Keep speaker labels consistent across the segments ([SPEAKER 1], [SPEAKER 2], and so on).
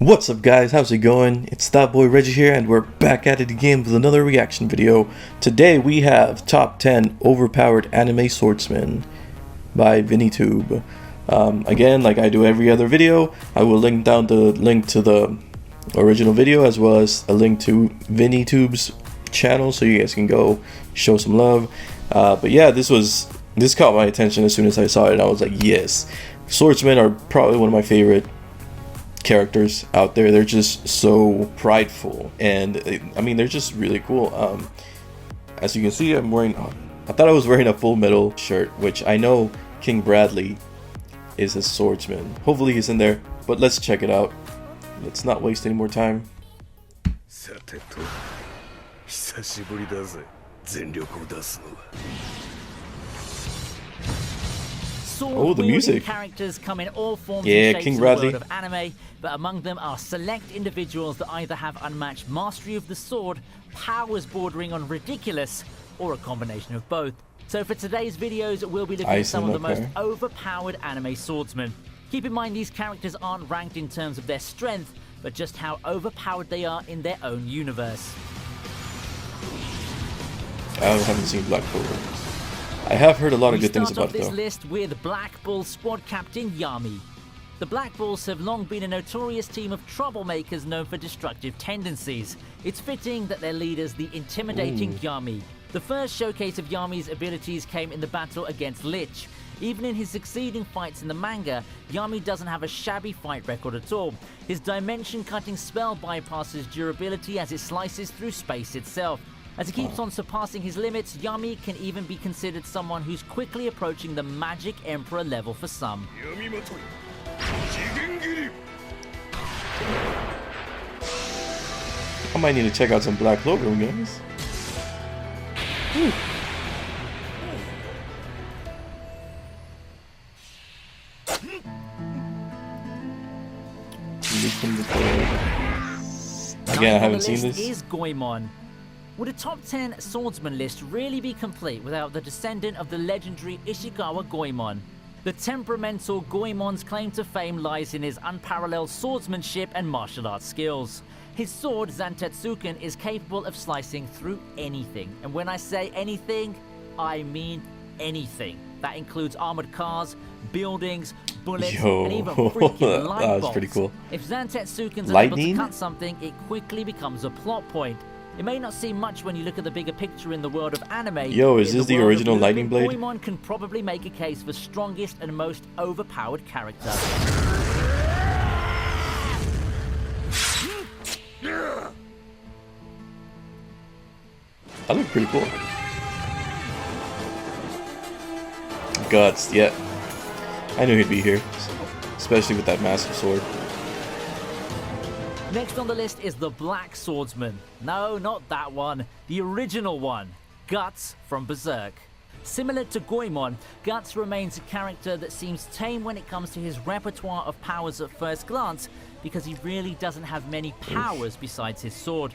[SPEAKER 1] What's up guys, how's it going? It's that boy Reggie here and we're back at it again with another reaction video. Today we have top 10 overpowered anime swordsmen by VinnyTube. Again, like I do every other video, I will link down the link to the original video as well as a link to VinnyTube's channel so you guys can go show some love. But yeah, this caught my attention as soon as I saw it and I was like, yes, swordsmen are probably one of my favorite characters out there. They're just so prideful and I mean they're just really cool. As you can see, I'm wearing I thought I was wearing a Full Metal shirt, which I know King Bradley is a swordsman. Hopefully he's in there, but let's check it out. Let's not waste any more time. Oh, the music.
[SPEAKER 2] Characters come in all forms
[SPEAKER 1] yeah,
[SPEAKER 2] and shapes
[SPEAKER 1] King
[SPEAKER 2] in
[SPEAKER 1] Bradley.
[SPEAKER 2] the world of anime, but among them are select individuals that either have unmatched mastery of the sword, powers bordering on ridiculous, or a combination of both. So for today's videos, we'll be looking at some of the most overpowered anime swordsmen. Keep in mind these characters aren't ranked in terms of their strength, but just how overpowered they are in their own universe.
[SPEAKER 1] I haven't seen Black Bull. I have heard a lot of good things about it, though.
[SPEAKER 2] We start off this list with Black Bull squad captain Yami. The Black Bulls have long been a notorious team of troublemakers known for destructive tendencies. It's fitting that their leader's the intimidating Yami. The first showcase of Yami's abilities came in the battle against Lich. Even in his succeeding fights in the manga, Yami doesn't have a shabby fight record at all. His dimension-cutting spell bypasses durability as it slices through space itself. As he keeps on surpassing his limits, Yami can even be considered someone who's quickly approaching the Magic Emperor level for some.
[SPEAKER 1] I might need to check out some Black Clover, guys. Again, I haven't seen this.
[SPEAKER 2] Is Goemon. Would a top 10 swordsman list really be complete without the descendant of the legendary Ishikawa Goemon? The temperamental Goemon's claim to fame lies in his unparalleled swordsmanship and martial arts skills. His sword, Zantetsuken, is capable of slicing through anything. And when I say anything, I mean anything. That includes armored cars, buildings, bullets, and even freaking light bolts.
[SPEAKER 1] That's pretty cool.
[SPEAKER 2] If Zantetsuken's able to cut something, it quickly becomes a plot point. It may not seem much when you look at the bigger picture in the world of anime.
[SPEAKER 1] Yo, is this the original lightning blade?
[SPEAKER 2] Goemon can probably make a case for strongest and most overpowered character.
[SPEAKER 1] That looked pretty cool. Guts, yeah. I knew he'd be here, especially with that massive sword.
[SPEAKER 2] Next on the list is the Black Swordsman. No, not that one. The original one. Guts from Berserk. Similar to Goemon, Guts remains a character that seems tame when it comes to his repertoire of powers at first glance, because he really doesn't have many powers besides his sword.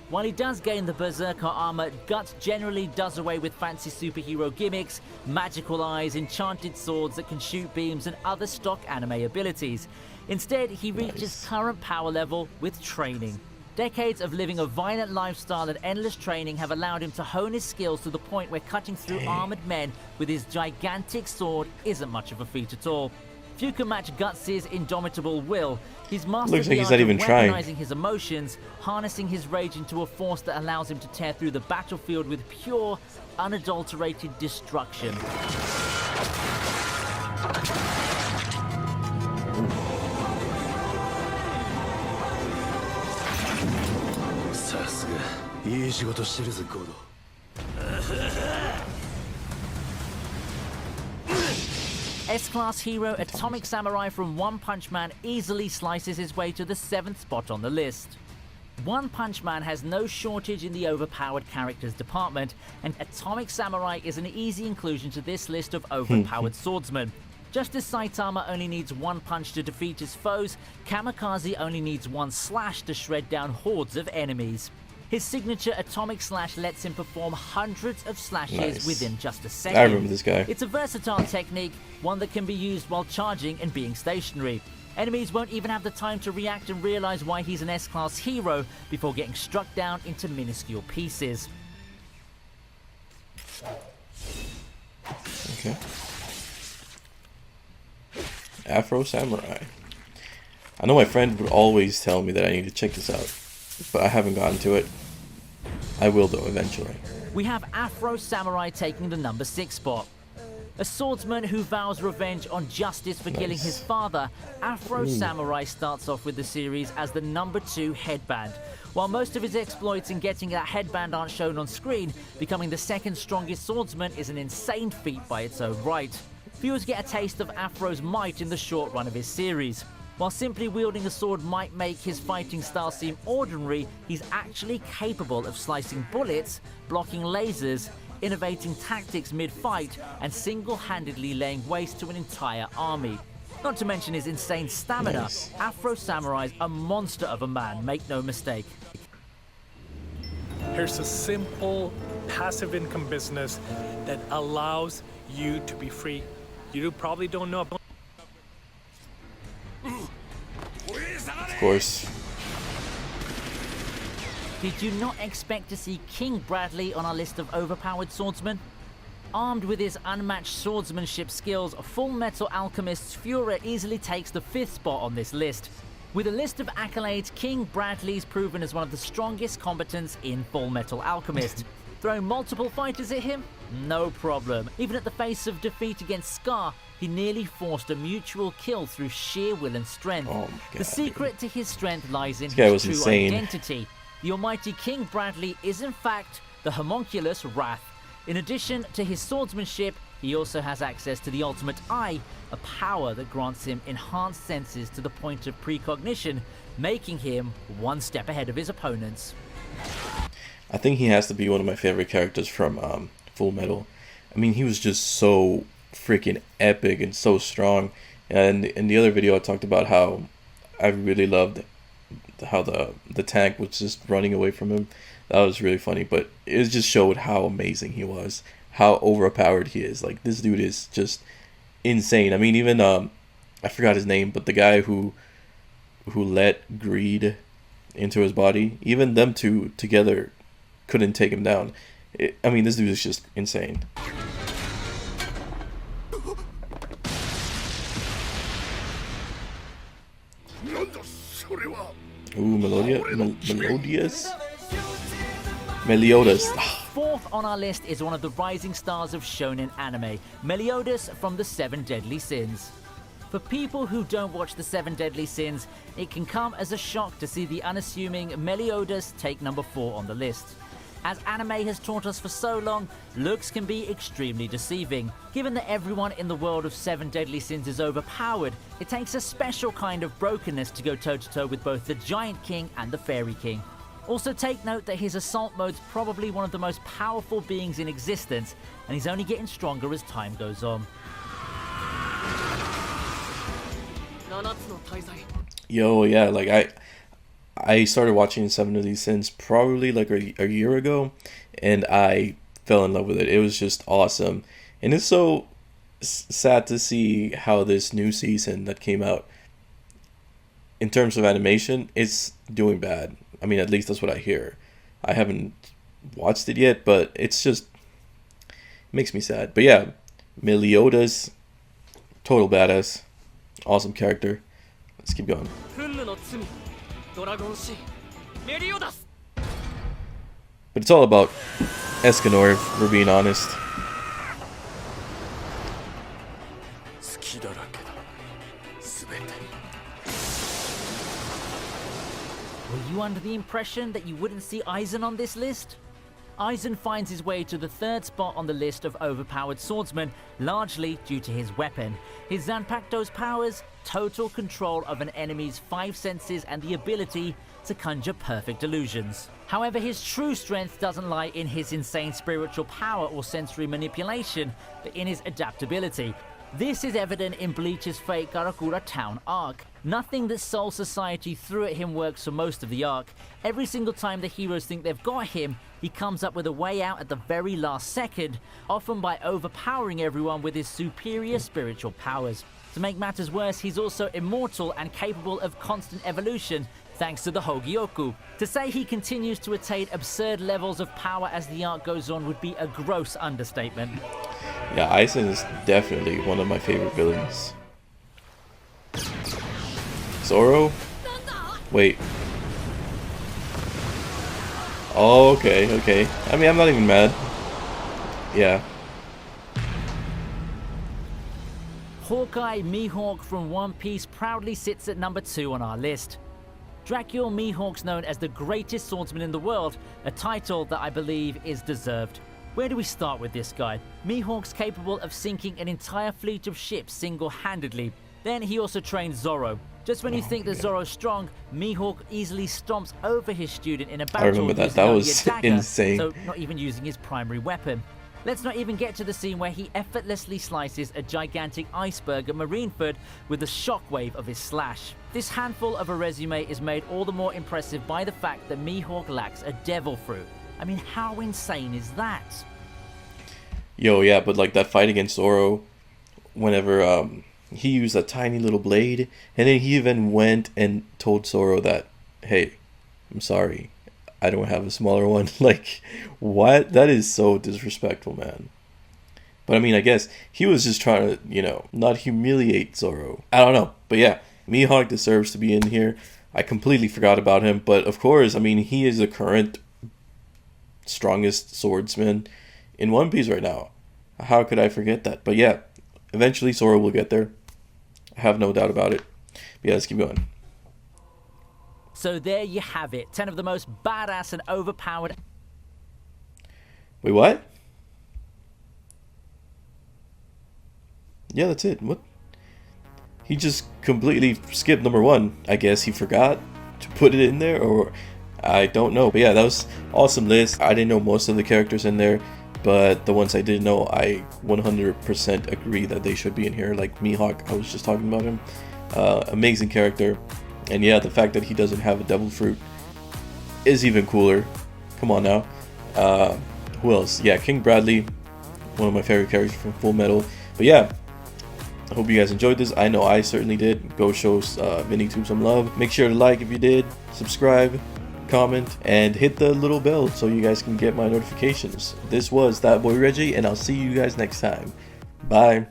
[SPEAKER 2] While he does gain the Berserker armor, Guts generally does away with fancy superhero gimmicks, magical eyes, enchanted swords that can shoot beams, and other stock anime abilities. Instead, he reaches current power level with training. Decades of living a violent lifestyle and endless training have allowed him to hone his skills to the point where cutting through armored men with his gigantic sword isn't much of a feat at all. Few can match Guts' indomitable will. He's mastered the art of weaponizing his emotions, harnessing his rage into a force that allows him to tear through the battlefield with pure, unadulterated destruction. S-Class hero Atomic Samurai from One Punch Man easily slices his way to the 7th spot on the list. One Punch Man has no shortage in the overpowered characters department, and Atomic Samurai is an easy inclusion to this list of overpowered swordsmen. Just as Saitama only needs one punch to defeat his foes, Kamikaze only needs one slash to shred down hordes of enemies. His signature atomic slash lets him perform hundreds of slashes within just a second.
[SPEAKER 1] I remember this guy.
[SPEAKER 2] It's a versatile technique, one that can be used while charging and being stationary. Enemies won't even have the time to react and realize why he's an S-class hero before getting struck down into minuscule pieces.
[SPEAKER 1] Okay. Afro Samurai. I know my friend would always tell me that I need to check this out, but I haven't gotten to it. I will though, eventually.
[SPEAKER 2] We have Afro Samurai taking the number 6 spot. A swordsman who vows revenge on justice for killing his father, Afro Samurai starts off with the series as the number 2 headband. While most of his exploits in getting that headband aren't shown on screen, becoming the 2nd strongest swordsman is an insane feat by its own right. Viewers get a taste of Afro's might in the short run of his series. While simply wielding a sword might make his fighting style seem ordinary, he's actually capable of slicing bullets, blocking lasers, innovating tactics mid-fight, and single-handedly laying waste to an entire army. Not to mention his insane stamina,
[SPEAKER 1] Nice.
[SPEAKER 2] Afro Samurai's a monster of a man, make no mistake.
[SPEAKER 3] Here's a simple passive income business that allows you to be free. You probably don't know about.
[SPEAKER 1] Of course.
[SPEAKER 2] Did you not expect to see King Bradley on our list of overpowered swordsmen? Armed with his unmatched swordsmanship skills, Full Metal Alchemist's Fuhrer easily takes the 5th spot on this list. With a list of accolades, King Bradley's proven as one of the strongest combatants in Full Metal Alchemist. Throw multiple fighters at him? No problem. Even at the face of defeat against Scar, he nearly forced a mutual kill through sheer will and strength.
[SPEAKER 1] Oh my God.
[SPEAKER 2] The secret to his strength lies in
[SPEAKER 1] This guy
[SPEAKER 2] his
[SPEAKER 1] was
[SPEAKER 2] true
[SPEAKER 1] insane.
[SPEAKER 2] identity. The almighty King Bradley is in fact the homunculus Wrath. In addition to his swordsmanship, he also has access to the ultimate eye, a power that grants him enhanced senses to the point of precognition, making him one step ahead of his opponents.
[SPEAKER 1] I think he has to be one of my favorite characters from Full Metal. I mean, he was just so freaking epic and so strong. And in the other video, I talked about how I really loved how the tank was just running away from him. That was really funny, but it just showed how amazing he was, how overpowered he is. Like, this dude is just insane. I mean, even I forgot his name, but the guy who let greed into his body, even them two together couldn't take him down. I mean, this dude is just insane. Ooh, Meliodas? Meliodas.
[SPEAKER 2] 4th on our list is one of the rising stars of shonen anime, Meliodas from the 7 Deadly Sins. For people who don't watch the 7 Deadly Sins, it can come as a shock to see the unassuming Meliodas take number 4 on the list. As anime has taught us for so long, looks can be extremely deceiving. Given that everyone in the world of 7 Deadly Sins is overpowered, it takes a special kind of brokenness to go toe-to-toe with both the Giant King and the Fairy King. Also take note that his assault mode's probably one of the most powerful beings in existence, and he's only getting stronger as time goes on.
[SPEAKER 1] Yo, yeah, like I started watching 7 of these Sins probably like a year ago, and I fell in love with it. It was just awesome. And it's so sad to see how this new season that came out, in terms of animation, it's doing bad. I mean, at least that's what I hear. I haven't watched it yet, but it's just, it makes me sad. But yeah, Meliodas, total badass, awesome character. Let's keep going. But it's all about Escanor, if we're being honest.
[SPEAKER 2] Were you under the impression that you wouldn't see Aizen on this list? Aizen finds his way to the 3rd spot on the list of overpowered swordsmen, largely due to his weapon. His Zanpakuto's powers, total control of an enemy's 5 senses, and the ability to conjure perfect illusions. However, his true strength doesn't lie in his insane spiritual power or sensory manipulation, but in his adaptability. This is evident in Bleach's Fate Karakura Town arc. Nothing that Soul Society threw at him works for most of the arc. Every single time the heroes think they've got him, he comes up with a way out at the very last second, often by overpowering everyone with his superior spiritual powers. To make matters worse, he's also immortal and capable of constant evolution thanks to the Hogyoku. To say he continues to attain absurd levels of power as the arc goes on would be a gross understatement.
[SPEAKER 1] Yeah, Aizen is definitely one of my favorite villains. Zoro? Wait. Oh, okay. I mean, I'm not even mad. Yeah.
[SPEAKER 2] Hawkeye Mihawk from One Piece proudly sits at number 2 on our list. Dracule Mihawk's known as the greatest swordsman in the world, a title that I believe is deserved. Where do we start with this guy? Mihawk's capable of sinking an entire fleet of ships single-handedly. Then he also trains Zoro. Just when you think that Zoro's strong, Mihawk easily stomps over his student in a battle.
[SPEAKER 1] I remember that.
[SPEAKER 2] using
[SPEAKER 1] That
[SPEAKER 2] only
[SPEAKER 1] was
[SPEAKER 2] a dagger,
[SPEAKER 1] insane.
[SPEAKER 2] So not even using his primary weapon. Let's not even get to the scene where he effortlessly slices a gigantic iceberg at Marineford with the shockwave of his slash. This handful of a resume is made all the more impressive by the fact that Mihawk lacks a devil fruit. I mean, how insane is that?
[SPEAKER 1] Yo, yeah, but like that fight against Zoro, whenever he used a tiny little blade, and then he even went and told Zoro that, hey, I'm sorry, I don't have a smaller one. Like, what? That is so disrespectful, man. But I mean, I guess he was just trying to, you know, not humiliate Zoro. I don't know. But yeah, Mihawk deserves to be in here. I completely forgot about him. But of course, I mean, he is the current strongest swordsman in One Piece right now. How could I forget that? But yeah, eventually Zoro will get there. I have no doubt about it. But yeah, let's keep going.
[SPEAKER 2] So there you have it. 10 of the most badass and overpowered...
[SPEAKER 1] Wait, what? Yeah, that's it. What? He just completely skipped number 1. I guess he forgot to put it in there, or I don't know. But yeah, that was awesome list. I didn't know most of the characters in there, but the ones I did know, I 100% agree that they should be in here. Like Mihawk, I was just talking about him. Amazing character. And yeah, the fact that he doesn't have a devil fruit is even cooler. Come on now. Who else? Yeah, King Bradley, one of my favorite characters from Full Metal. But yeah, I hope you guys enjoyed this. I know I certainly did. Go show ViniTube some love. Make sure to like if you did, subscribe, comment, and hit the little bell so you guys can get my notifications. This was That Boy Reggie, and I'll see you guys next time. Bye.